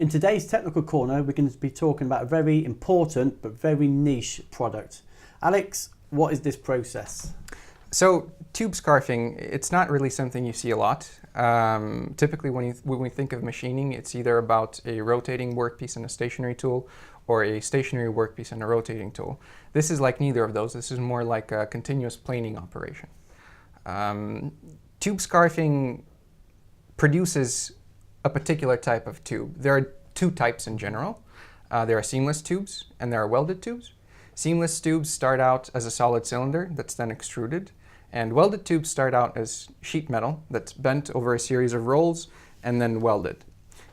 In today's technical corner, we're going to be talking about a very important but very niche product. Alex, what is this process? So tubescarving, it's not really something you see a lot. Typically when we think of machining, it's either about a rotating workpiece and a stationary tool, or a stationary workpiece and a rotating tool. This is like neither of those. This is more like a continuous planing operation. Tubescarving produces a particular type of tube. There are two types in general. There are seamless tubes and there are welded tubes. Seamless tubes start out as a solid cylinder that's then extruded, and welded tubes start out as sheet metal that's bent over a series of rolls and then welded.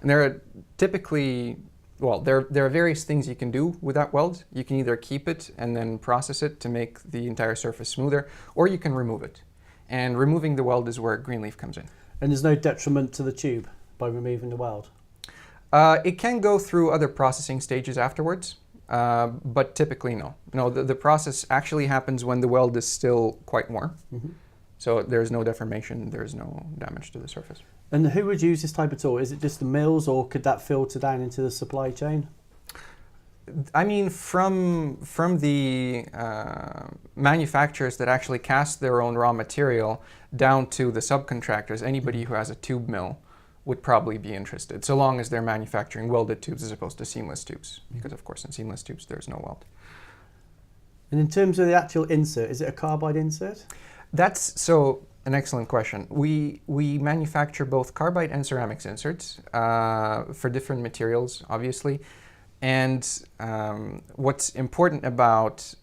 And there are typically, well, there are various things you can do with that weld. You can either keep it and then process it to make the entire surface smoother, or you can remove it. And removing the weld is where Greenleaf comes in. And there's no detriment to the tube by removing the weld? It can go through other processing stages afterwards, but typically no. No, the process actually happens when the weld is still quite warm. Mm-hmm. So there's no deformation, there's no damage to the surface. And who would use this type of tool? Is it just the mills, or could that filter down into the supply chain? I mean, from the manufacturers that actually cast their own raw material down to the subcontractors, anybody who has a tube mill would probably be interested, so long as they're manufacturing welded tubes as opposed to seamless tubes, because of course in seamless tubes there's no weld. And in terms of the actual insert, is it a carbide insert? That's an excellent question. We manufacture both carbide and ceramics inserts for different materials, obviously. And what's important about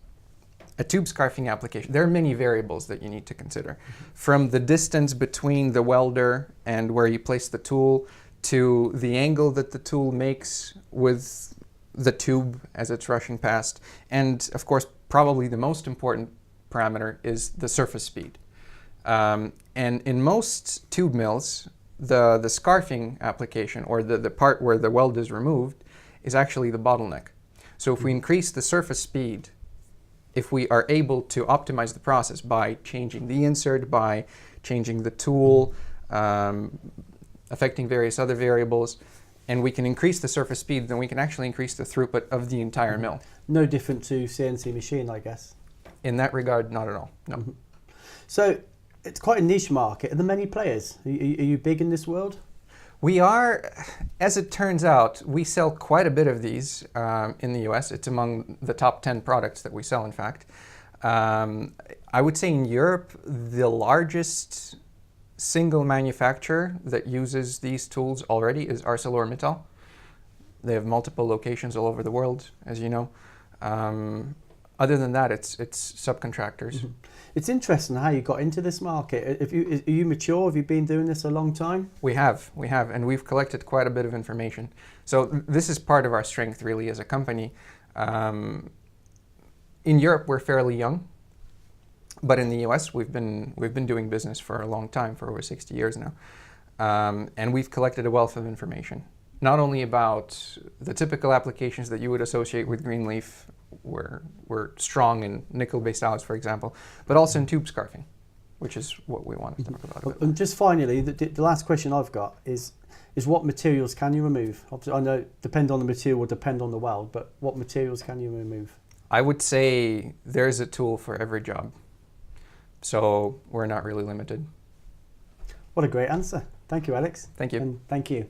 a tubescarving application, there are many variables that you need to consider. Mm-hmm. From the distance between the welder and where you place the tool, to the angle that the tool makes with the tube as it's rushing past. And of course, probably the most important parameter is the surface speed. And in most tube mills, the scarfing application, or the part where the weld is removed, is actually the bottleneck. So if we increase the surface speed, if we are able to optimize the process by changing the insert, by changing the tool, affecting various other variables, and we can increase the surface speed, then we can actually increase the throughput of the entire mill. No different to CNC machine, I guess. In that regard, not at all, no. Mm-hmm. So it's quite a niche market. Are there many players? Are you big in this world? We are, as it turns out, we sell quite a bit of these in the US. It's among the top 10 products that we sell, in fact. I would say in Europe, the largest single manufacturer that uses these tools already is ArcelorMittal. They have multiple locations all over the world, as you know. Other than that, it's subcontractors. Mm-hmm. It's interesting how you got into this market. Are you mature? Have you been doing this a long time? We have, and we've collected quite a bit of information. So this is part of our strength, really, as a company. In Europe, we're fairly young, but in the US, we've been doing business for a long time, for over 60 years now, and we've collected a wealth of information. Not only about the typical applications that you would associate with Greenleaf, we're strong in nickel-based alloys, for example, but also in tubescarving, which is what we want to talk about a bit. And just finally, the last question I've got is what materials can you remove? Obviously, I know depend on the material, will depend on the weld, but what materials can you remove? I would say there's a tool for every job, so we're not really limited. What a great answer. Thank you, Alex. Thank you. And thank you.